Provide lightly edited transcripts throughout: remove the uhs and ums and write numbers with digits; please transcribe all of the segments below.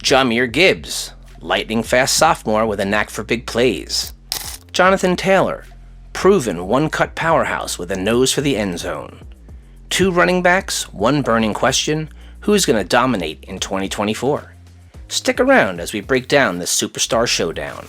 Jahmyr Gibbs, lightning-fast sophomore with a knack for big plays. Jonathan Taylor, proven one-cut powerhouse with a nose for the end zone. 2 running backs, 1 burning question: who's going to dominate in 2024? Stick around as we break down this superstar showdown.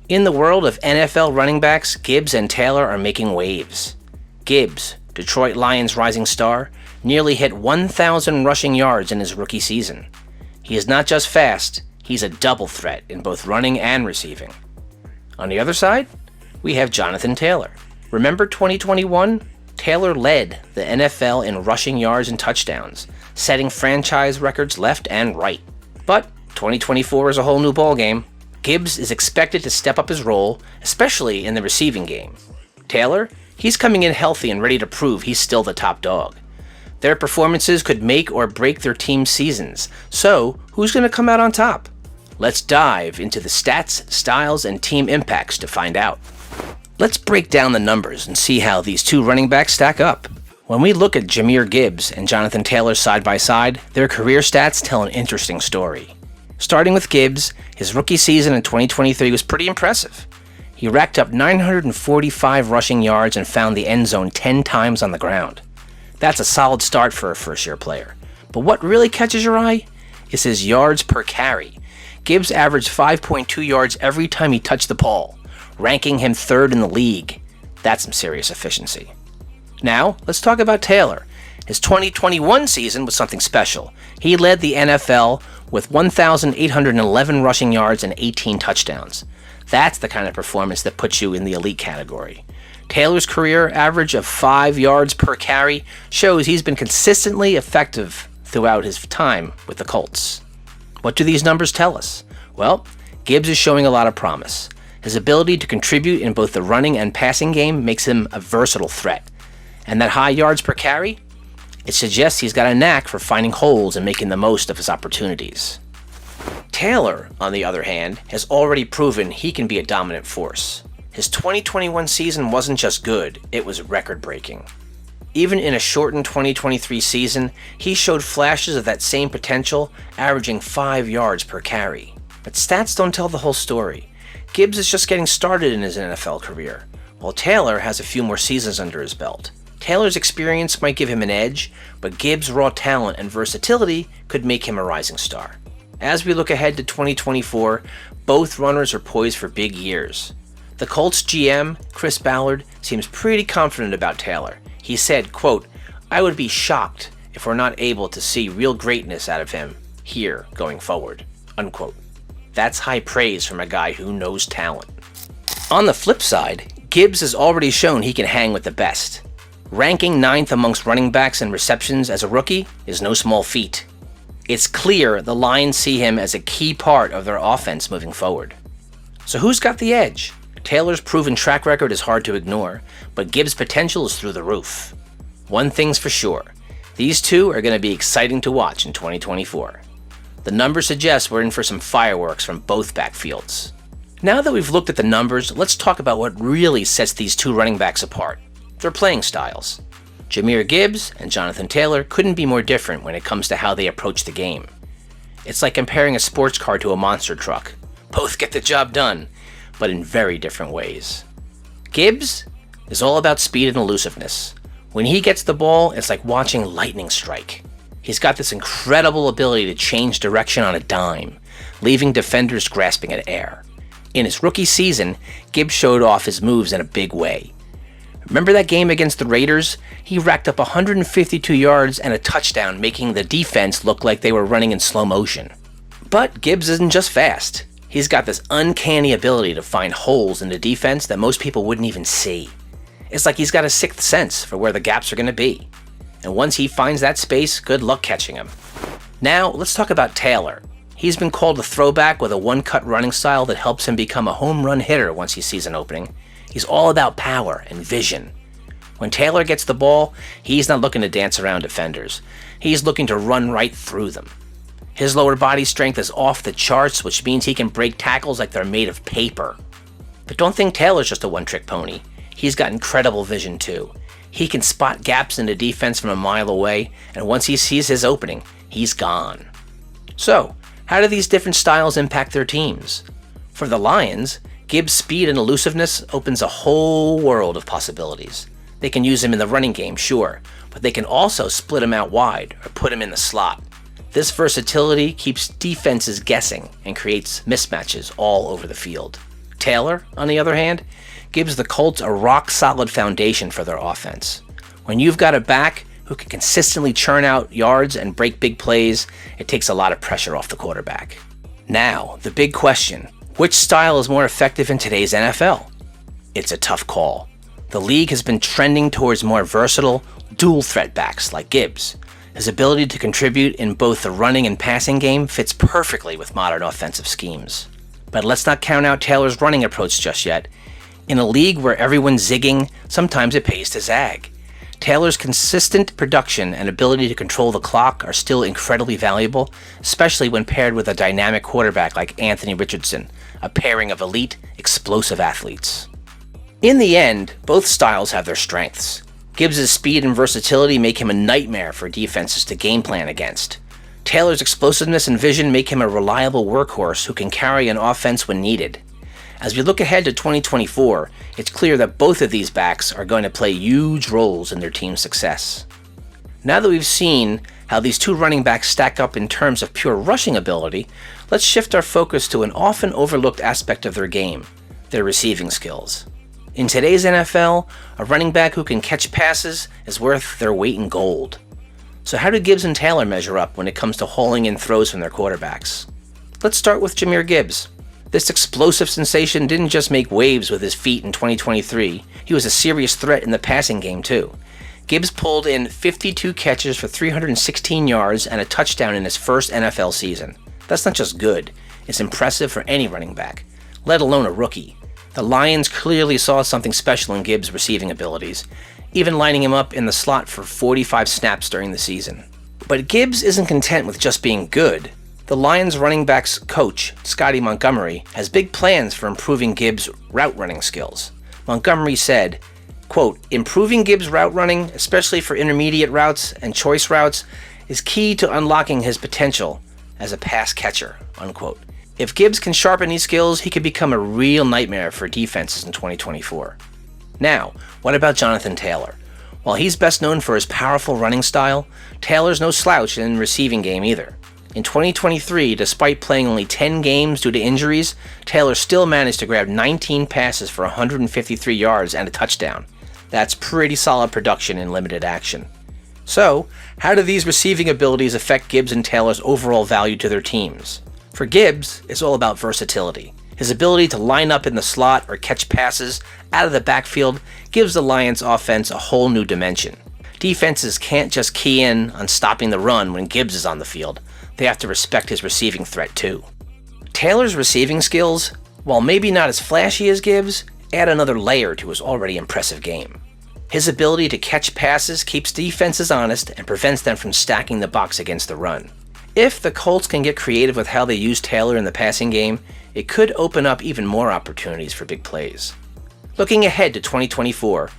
In the world of NFL running backs, Gibbs and Taylor are making waves. Gibbs, Detroit Lions rising star, nearly hit 1,000 rushing yards in his rookie season. He is not just fast, he's a double threat in both running and receiving. On the other side, we have Jonathan Taylor. Remember 2021? Taylor led the NFL in rushing yards and touchdowns, setting franchise records left and right. But 2024 is a whole new ballgame. Gibbs is expected to step up his role, especially in the receiving game. Taylor, he's coming in healthy and ready to prove he's still the top dog. Their performances could make or break their team's seasons. So, who's going to come out on top? Let's dive into the stats, styles, and team impacts to find out. Let's break down the numbers and see how these 2 running backs stack up. When we look at Jahmyr Gibbs and Jonathan Taylor side by side, their career stats tell an interesting story. Starting with Gibbs, his rookie season in 2023 was pretty impressive. He racked up 945 rushing yards and found the end zone 10 times on the ground. That's a solid start for a first-year player. But what really catches your eye is his yards per carry. Gibbs averaged 5.2 yards every time he touched the ball, ranking him 3rd in the league. That's some serious efficiency. Now, let's talk about Taylor. His 2021 season was something special. He led the NFL with 1,811 rushing yards and 18 touchdowns. That's the kind of performance that puts you in the elite category. Taylor's career average of 5 yards per carry shows he's been consistently effective throughout his time with the Colts. What do these numbers tell us? Well, Gibbs is showing a lot of promise. His ability to contribute in both the running and passing game makes him a versatile threat. And that high yards per carry? It suggests he's got a knack for finding holes and making the most of his opportunities. Taylor, on the other hand, has already proven he can be a dominant force. His 2021 season wasn't just good, it was record-breaking. Even in a shortened 2023 season, he showed flashes of that same potential, averaging 5 yards per carry. But stats don't tell the whole story. Gibbs is just getting started in his NFL career, while Taylor has a few more seasons under his belt. Taylor's experience might give him an edge, but Gibbs' raw talent and versatility could make him a rising star. As we look ahead to 2024, both runners are poised for big years. The Colts GM, Chris Ballard, seems pretty confident about Taylor. He said, quote, "I would be shocked if we're not able to see real greatness out of him here going forward," unquote. That's high praise from a guy who knows talent. On the flip side, Gibbs has already shown he can hang with the best. Ranking 9th amongst running backs in receptions as a rookie is no small feat. It's clear the Lions see him as a key part of their offense moving forward. So who's got the edge? Taylor's proven track record is hard to ignore, but Gibbs' potential is through the roof. One thing's for sure, these 2 are going to be exciting to watch in 2024. The numbers suggest we're in for some fireworks from both backfields. Now that we've looked at the numbers, let's talk about what really sets these 2 running backs apart: their playing styles. Jahmyr Gibbs and Jonathan Taylor couldn't be more different when it comes to how they approach the game. It's like comparing a sports car to a monster truck. Both get the job done, but in very different ways. Gibbs is all about speed and elusiveness. When he gets the ball, it's like watching lightning strike. He's got this incredible ability to change direction on a dime, leaving defenders grasping at air. In his rookie season, Gibbs showed off his moves in a big way. Remember that game against the Raiders? He racked up 152 yards and a touchdown, making the defense look like they were running in slow motion. But Gibbs isn't just fast. He's got this uncanny ability to find holes in the defense that most people wouldn't even see. It's like he's got a sixth sense for where the gaps are going to be. And once he finds that space, good luck catching him. Now, let's talk about Taylor. He's been called a throwback with a one-cut running style that helps him become a home run hitter once he sees an opening. He's all about power and vision. When Taylor gets the ball, he's not looking to dance around defenders. He's looking to run right through them. His lower body strength is off the charts, which means he can break tackles like they're made of paper. But don't think Taylor's just a one-trick pony. He's got incredible vision too. He can spot gaps in the defense from a mile away, and once he sees his opening, he's gone. So, How do these different styles impact their teams? For the Lions, Gibbs' speed and elusiveness opens a whole world of possibilities. They can use him in the running game, sure, but they can also split him out wide or put him in the slot. This versatility keeps defenses guessing and creates mismatches all over the field. Taylor, on the other hand, gives the Colts a rock-solid foundation for their offense. When you've got a back who can consistently churn out yards and break big plays, it takes a lot of pressure off the quarterback. Now, the big question: which style is more effective in today's NFL? It's a tough call. The league has been trending towards more versatile, dual-threat backs like Gibbs. His ability to contribute in both the running and passing game fits perfectly with modern offensive schemes. But let's not count out Taylor's running approach just yet. In a league where everyone's zigging, sometimes it pays to zag. Taylor's consistent production and ability to control the clock are still incredibly valuable, especially when paired with a dynamic quarterback like Anthony Richardson, a pairing of elite, explosive athletes. In the end, both styles have their strengths. Gibbs' speed and versatility make him a nightmare for defenses to game plan against. Taylor's explosiveness and vision make him a reliable workhorse who can carry an offense when needed. As we look ahead to 2024, it's clear that both of these backs are going to play huge roles in their team's success. Now that we've seen how these two running backs stack up in terms of pure rushing ability, let's shift our focus to an often overlooked aspect of their game: their receiving skills. In today's NFL, a running back who can catch passes is worth their weight in gold. So how do Gibbs and Taylor measure up when it comes to hauling in throws from their quarterbacks? Let's start with Jahmyr Gibbs. This explosive sensation didn't just make waves with his feet in 2023, he was a serious threat in the passing game too. Gibbs pulled in 52 catches for 316 yards and a touchdown in his first NFL season. That's not just good, it's impressive for any running back, let alone a rookie. The Lions clearly saw something special in Gibbs' receiving abilities, even lining him up in the slot for 45 snaps during the season. But Gibbs isn't content with just being good. The Lions running backs coach, Scotty Montgomery, has big plans for improving Gibbs' route running skills. Montgomery said, quote, "Improving Gibbs' route running, especially for intermediate routes and choice routes, is key to unlocking his potential as a pass catcher," unquote. If Gibbs can sharpen these skills, he could become a real nightmare for defenses in 2024. Now, what about Jonathan Taylor? While he's best known for his powerful running style, Taylor's no slouch in the receiving game either. In 2023, despite playing only 10 games due to injuries, Taylor still managed to grab 19 passes for 153 yards and a touchdown. That's pretty solid production in limited action. So, how do these receiving abilities affect Gibbs and Taylor's overall value to their teams? For Gibbs, it's all about versatility. His ability to line up in the slot or catch passes out of the backfield gives the Lions' offense a whole new dimension. Defenses can't just key in on stopping the run when Gibbs is on the field. They have to respect his receiving threat too. Taylor's receiving skills, while maybe not as flashy as Gibbs, add another layer to his already impressive game. His ability to catch passes keeps defenses honest and prevents them from stacking the box against the run. If the Colts can get creative with how they use Taylor in the passing game, it could open up even more opportunities for big plays. Looking ahead to 2024,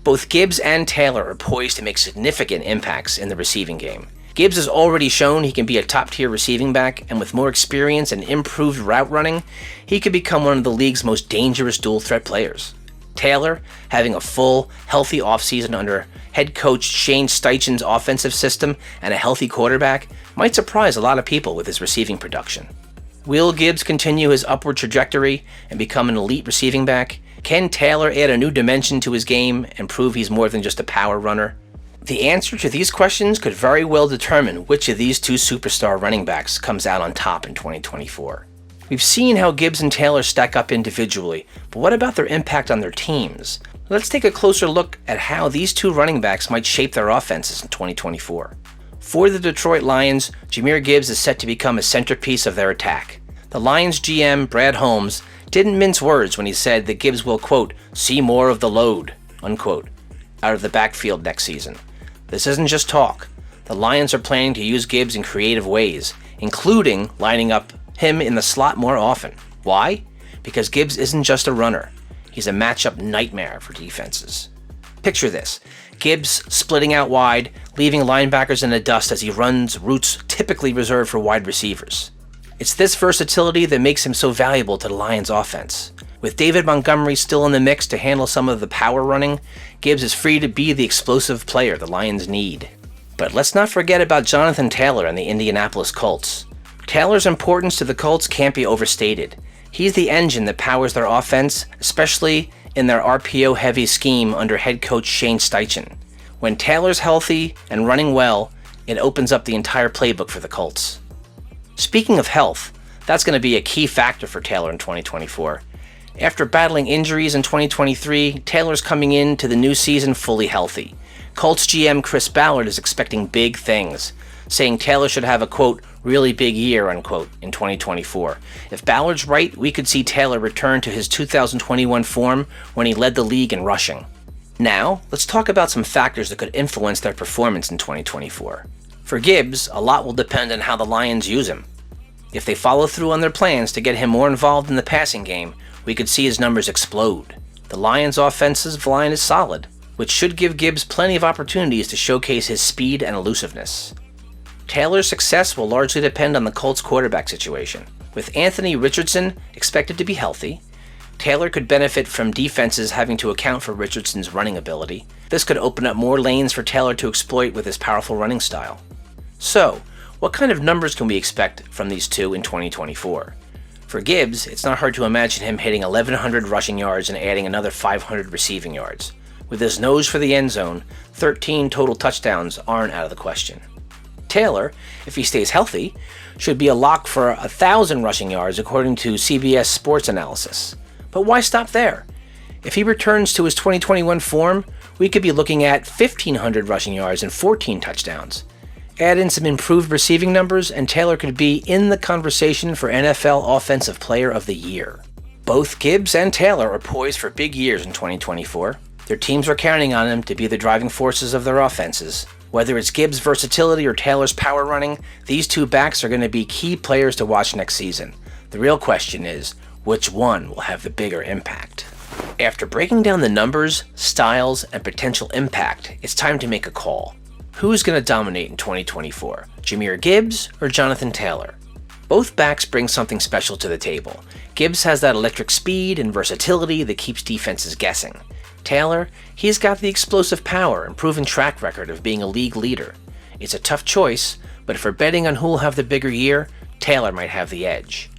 both Gibbs and Taylor are poised to make significant impacts in the receiving game. Gibbs has already shown he can be a top-tier receiving back, and with more experience and improved route running, he could become one of the league's most dangerous dual-threat players. Taylor, having a full, healthy offseason under head coach Shane Steichen's offensive system and a healthy quarterback, might surprise a lot of people with his receiving production. Will Gibbs continue his upward trajectory and become an elite receiving back? Can Taylor add a new dimension to his game and prove he's more than just a power runner? The answer to these questions could very well determine which of these two superstar running backs comes out on top in 2024. We've seen how Gibbs and Taylor stack up individually, but what about their impact on their teams? Let's take a closer look at how these two running backs might shape their offenses in 2024. For the Detroit Lions, Jahmyr Gibbs is set to become a centerpiece of their attack. The Lions GM, Brad Holmes, didn't mince words when he said that Gibbs will, quote, "see more of the load," unquote, out of the backfield next season. This isn't just talk. The Lions are planning to use Gibbs in creative ways, including lining up him in the slot more often. Why? Because Gibbs isn't just a runner. He's a matchup nightmare for defenses. Picture this: Gibbs splitting out wide, leaving linebackers in the dust as he runs routes typically reserved for wide receivers. It's this versatility that makes him so valuable to the Lions offense. With David Montgomery still in the mix to handle some of the power running, Gibbs is free to be the explosive player the Lions need. But let's not forget about Jonathan Taylor and the Indianapolis Colts. Taylor's importance to the Colts can't be overstated. He's the engine that powers their offense, especially in their RPO-heavy scheme under head coach Shane Steichen. When Taylor's healthy and running well, it opens up the entire playbook for the Colts. Speaking of health, that's going to be a key factor for Taylor in 2024. After battling injuries in 2023, Taylor's coming into the new season fully healthy. Colts GM Chris Ballard is expecting big things, saying Taylor should have a, quote, really big year, unquote, in 2024. If Ballard's right, we could see Taylor return to his 2021 form when he led the league in rushing. Now, let's talk about some factors that could influence their performance in 2024. For Gibbs, a lot will depend on how the Lions use him. If they follow through on their plans to get him more involved in the passing game, we could see his numbers explode. The Lions' offensive line is solid, which should give Gibbs plenty of opportunities to showcase his speed and elusiveness. Taylor's success will largely depend on the Colts' quarterback situation. With Anthony Richardson expected to be healthy, Taylor could benefit from defenses having to account for Richardson's running ability. This could open up more lanes for Taylor to exploit with his powerful running style. So, what kind of numbers can we expect from these two in 2024? For Gibbs, it's not hard to imagine him hitting 1,100 rushing yards and adding another 500 receiving yards. With his nose for the end zone, 13 total touchdowns aren't out of the question. Taylor, if he stays healthy, should be a lock for 1,000 rushing yards according to CBS Sports Analysis. But why stop there? If he returns to his 2021 form, we could be looking at 1,500 rushing yards and 14 touchdowns. Add in some improved receiving numbers, and Taylor could be in the conversation for NFL Offensive Player of the Year. Both Gibbs and Taylor are poised for big years in 2024. Their teams are counting on them to be the driving forces of their offenses. Whether it's Gibbs' versatility or Taylor's power running, these two backs are going to be key players to watch next season. The real question is, which one will have the bigger impact? After breaking down the numbers, styles, and potential impact, it's time to make a call. Who's going to dominate in 2024? Jahmyr Gibbs or Jonathan Taylor? Both backs bring something special to the table. Gibbs has that electric speed and versatility that keeps defenses guessing. Taylor, he's got the explosive power and proven track record of being a league leader. It's a tough choice, but if we're betting on who'll have the bigger year, Taylor might have the edge.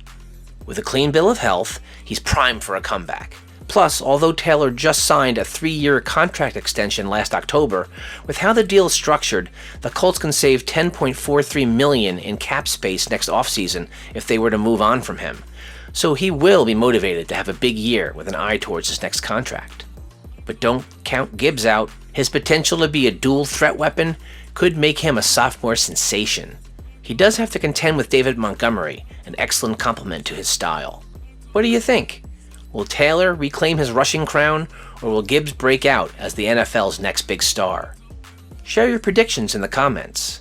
With a clean bill of health, he's primed for a comeback. Plus, although Taylor just signed a 3-year contract extension last October, with how the deal is structured, the Colts can save $10.43 million in cap space next offseason if they were to move on from him. So he will be motivated to have a big year with an eye towards his next contract. But don't count Gibbs out. His potential to be a dual threat weapon could make him a sophomore sensation. He does have to contend with David Montgomery, an excellent complement to his style. What do you think? Will Taylor reclaim his rushing crown, or will Gibbs break out as the NFL's next big star? Share your predictions in the comments.